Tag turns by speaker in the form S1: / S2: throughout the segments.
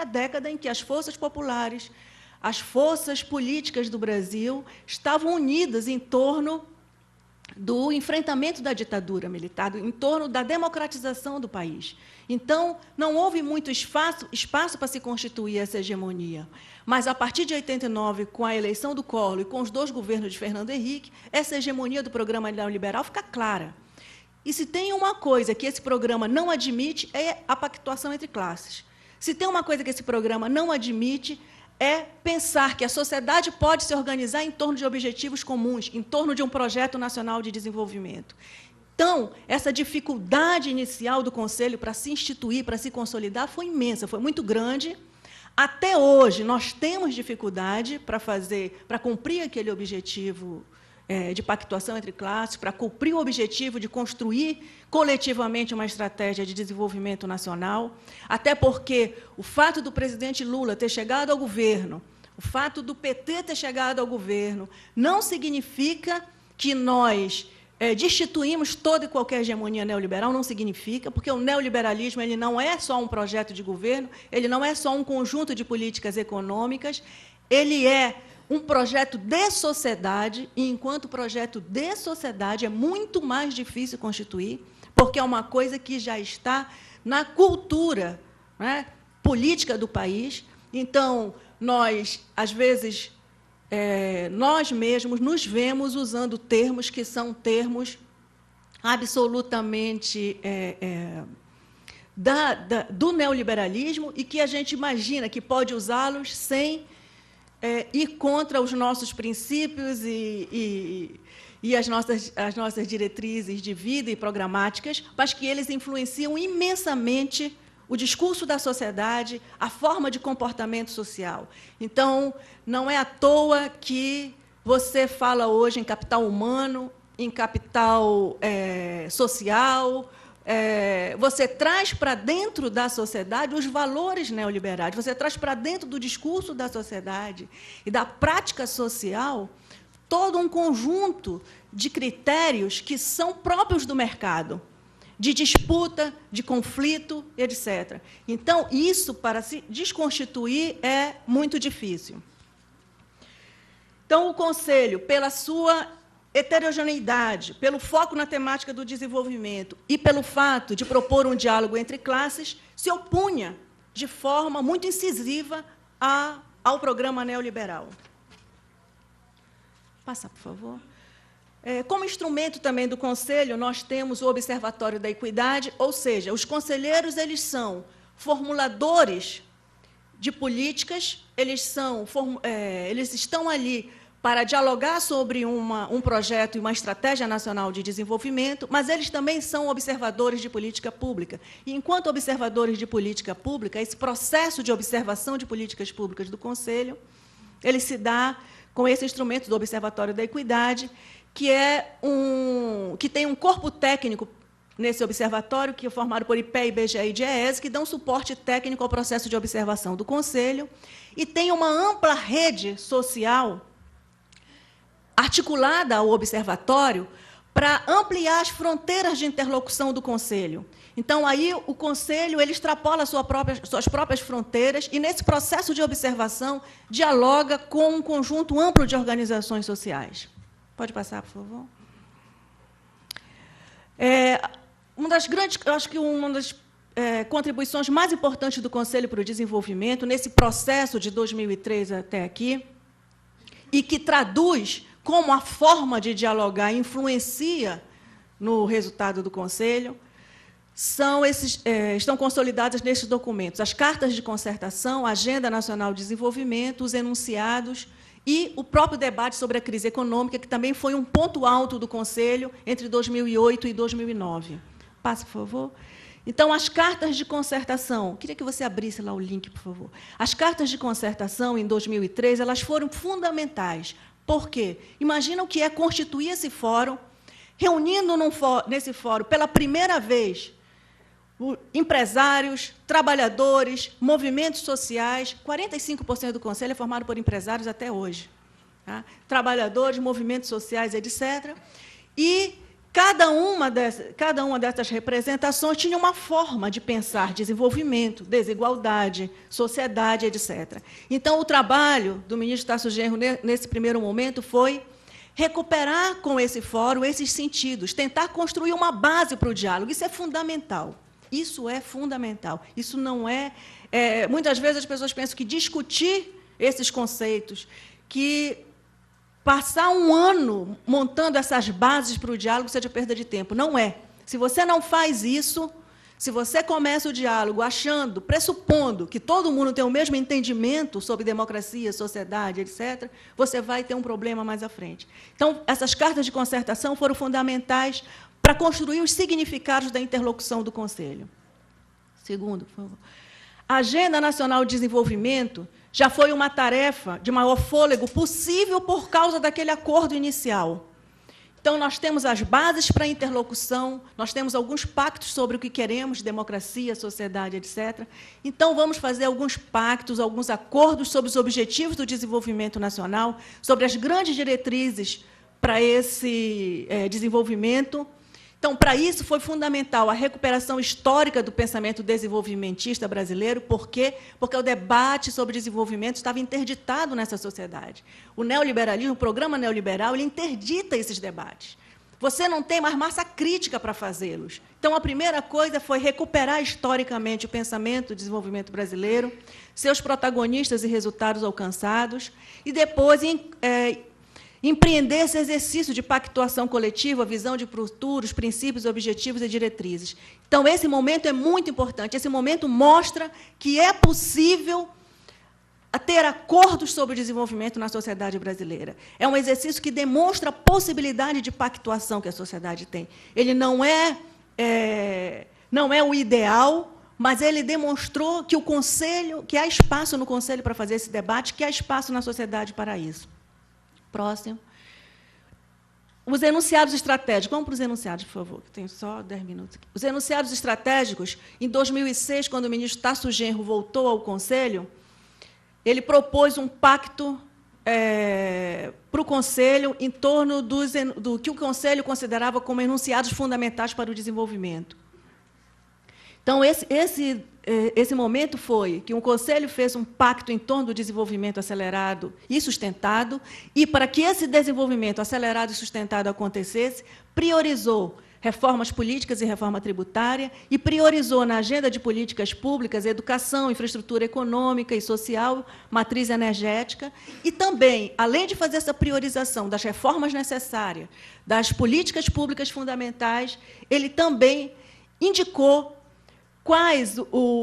S1: a década em que as forças populares, as forças políticas do Brasil estavam unidas em torno do enfrentamento da ditadura militar, em torno da democratização do país. Então, não houve muito espaço para se constituir essa hegemonia. Mas, a partir de 89, com a eleição do Collor e com os 2 governos de Fernando Henrique, essa hegemonia do programa neoliberal fica clara. E se tem uma coisa que esse programa não admite, é a pactuação entre classes. Se tem uma coisa que esse programa não admite, é pensar que a sociedade pode se organizar em torno de objetivos comuns, em torno de um projeto nacional de desenvolvimento. Então, essa dificuldade inicial do Conselho para se instituir, para se consolidar, foi imensa, foi muito grande. Até hoje, nós temos dificuldade para cumprir aquele objetivo de pactuação entre classes, para cumprir o objetivo de construir coletivamente uma estratégia de desenvolvimento nacional, até porque o fato do presidente Lula ter chegado ao governo, o fato do PT ter chegado ao governo, não significa que nós destituímos toda e qualquer hegemonia neoliberal, não significa, porque o neoliberalismo ele não é só um projeto de governo, ele não é só um conjunto de políticas econômicas, ele é um projeto de sociedade, e, enquanto projeto de sociedade, é muito mais difícil constituir, porque é uma coisa que já está na cultura, né, política do país. Então, nós, às vezes, nós mesmos nos vemos usando termos que são termos absolutamente do neoliberalismo e que a gente imagina que pode usá-los sem ir contra os nossos princípios e as nossas diretrizes de vida e programáticas, mas que eles influenciam imensamente o discurso da sociedade, a forma de comportamento social. Então, não é à toa que você fala hoje em capital humano, em capital social, você traz para dentro da sociedade os valores neoliberais, você traz para dentro do discurso da sociedade e da prática social todo um conjunto de critérios que são próprios do mercado, de disputa, de conflito, etc. Então, isso, para se desconstituir, é muito difícil. Então, o Conselho, pela sua heterogeneidade, pelo foco na temática do desenvolvimento e pelo fato de propor um diálogo entre classes, se opunha de forma muito incisiva ao programa neoliberal. Passa, por favor. Como instrumento também do Conselho, nós temos o Observatório da Equidade, ou seja, os conselheiros eles são formuladores de políticas, eles estão ali para dialogar sobre um projeto e uma estratégia nacional de desenvolvimento, mas eles também são observadores de política pública. E, enquanto observadores de política pública, esse processo de observação de políticas públicas do Conselho, ele se dá com esse instrumento do Observatório da Equidade, que tem um corpo técnico nesse observatório, que é formado por IPE, IBGE e DIEESE, que dão suporte técnico ao processo de observação do Conselho, e tem uma ampla rede social articulada ao observatório para ampliar as fronteiras de interlocução do Conselho. Então, aí, o Conselho ele extrapola suas próprias fronteiras e, nesse processo de observação, dialoga com um conjunto amplo de organizações sociais. Pode passar, por favor. Acho que uma das contribuições mais importantes do Conselho para o Desenvolvimento, nesse processo de 2003 até aqui, e que traduz como a forma de dialogar influencia no resultado do Conselho, estão consolidadas nesses documentos: as cartas de concertação, a Agenda Nacional de Desenvolvimento, os enunciados e o próprio debate sobre a crise econômica, que também foi um ponto alto do Conselho entre 2008 e 2009. Passe, por favor. Então, as cartas de concertação, queria que você abrisse lá o link, por favor. As cartas de concertação, em 2003, elas foram fundamentais. Por quê? Imagina o que é constituir esse fórum, reunindo nesse fórum, pela primeira vez, empresários, trabalhadores, movimentos sociais. 45% do Conselho é formado por empresários até hoje. Tá? Trabalhadores, movimentos sociais, etc. E Cada uma dessas representações tinha uma forma de pensar desenvolvimento, desigualdade, sociedade, etc. Então, o trabalho do ministro Tarso Genro, nesse primeiro momento, foi recuperar com esse fórum esses sentidos, tentar construir uma base para o diálogo. Isso é fundamental. Isso é fundamental. Isso não é... muitas vezes as pessoas pensam que discutir esses conceitos, que passar um ano montando essas bases para o diálogo seja perda de tempo. Não é. Se você não faz isso, se você começa o diálogo achando, pressupondo que todo mundo tem o mesmo entendimento sobre democracia, sociedade, etc., você vai ter um problema mais à frente. Então, essas cartas de concertação foram fundamentais para construir os significados da interlocução do Conselho. Segundo, por favor. A Agenda Nacional de Desenvolvimento já foi uma tarefa de maior fôlego possível por causa daquele acordo inicial. Então, nós temos as bases para a interlocução, nós temos alguns pactos sobre o que queremos, democracia, sociedade, etc. Então, vamos fazer alguns pactos, alguns acordos sobre os objetivos do desenvolvimento nacional, sobre as grandes diretrizes para esse desenvolvimento. Então, para isso, foi fundamental a recuperação histórica do pensamento desenvolvimentista brasileiro. Por quê? Porque o debate sobre desenvolvimento estava interditado nessa sociedade. O neoliberalismo, o programa neoliberal, ele interdita esses debates. Você não tem mais massa crítica para fazê-los. Então, a primeira coisa foi recuperar historicamente o pensamento do desenvolvimento brasileiro, seus protagonistas e resultados alcançados, e depois empreender esse exercício de pactuação coletiva, visão de futuro, os princípios, objetivos e diretrizes. Então, esse momento é muito importante. Esse momento mostra que é possível ter acordos sobre o desenvolvimento na sociedade brasileira. É um exercício que demonstra a possibilidade de pactuação que a sociedade tem. Ele não é o ideal, mas ele demonstrou que o Conselho, que há espaço no Conselho para fazer esse debate, que há espaço na sociedade para isso. Próximo. Os enunciados estratégicos. Vamos para os enunciados, por favor, que tenho só 10 minutos aqui. Os enunciados estratégicos, em 2006, quando o ministro Tarso Genro voltou ao Conselho, ele propôs um pacto para o Conselho em torno do que o Conselho considerava como enunciados fundamentais para o desenvolvimento. Então, esse momento foi que o Conselho fez um pacto em torno do desenvolvimento acelerado e sustentado, e, para que esse desenvolvimento acelerado e sustentado acontecesse, priorizou reformas políticas e reforma tributária, e priorizou na agenda de políticas públicas educação, infraestrutura econômica e social, matriz energética, e também, além de fazer essa priorização das reformas necessárias, das políticas públicas fundamentais, ele também indicou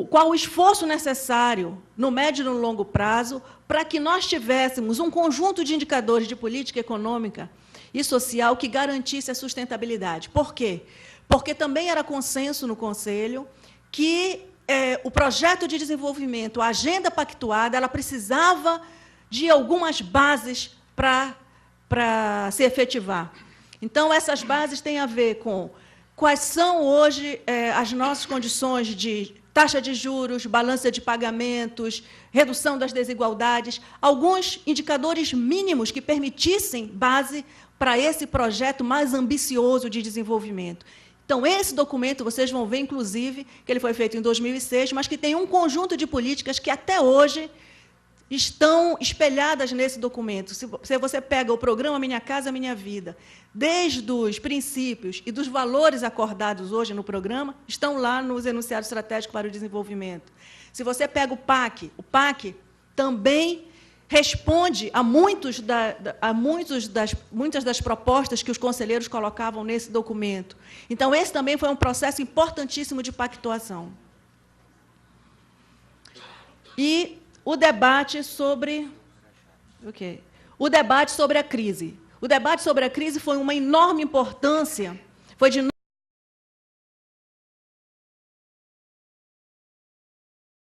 S1: qual o esforço necessário, no médio e no longo prazo, para que nós tivéssemos um conjunto de indicadores de política econômica e social que garantisse a sustentabilidade. Por quê? Porque também era consenso no Conselho que o projeto de desenvolvimento, a agenda pactuada, ela precisava de algumas bases para se efetivar. Então, essas bases têm a ver com quais são hoje as nossas condições de taxa de juros, balança de pagamentos, redução das desigualdades, alguns indicadores mínimos que permitissem base para esse projeto mais ambicioso de desenvolvimento. Então, esse documento, vocês vão ver, inclusive, que ele foi feito em 2006, mas que tem um conjunto de políticas que, até hoje, estão espelhadas nesse documento. Se você pega o programa Minha Casa Minha Vida, desde os princípios e dos valores acordados hoje no programa, estão lá nos enunciados estratégicos para o desenvolvimento. Se você pega o PAC também responde a muitas das propostas que os conselheiros colocavam nesse documento. Então, esse também foi um processo importantíssimo de pactuação. E o debate sobre a crise. O debate sobre a crise foi uma enorme importância, foi de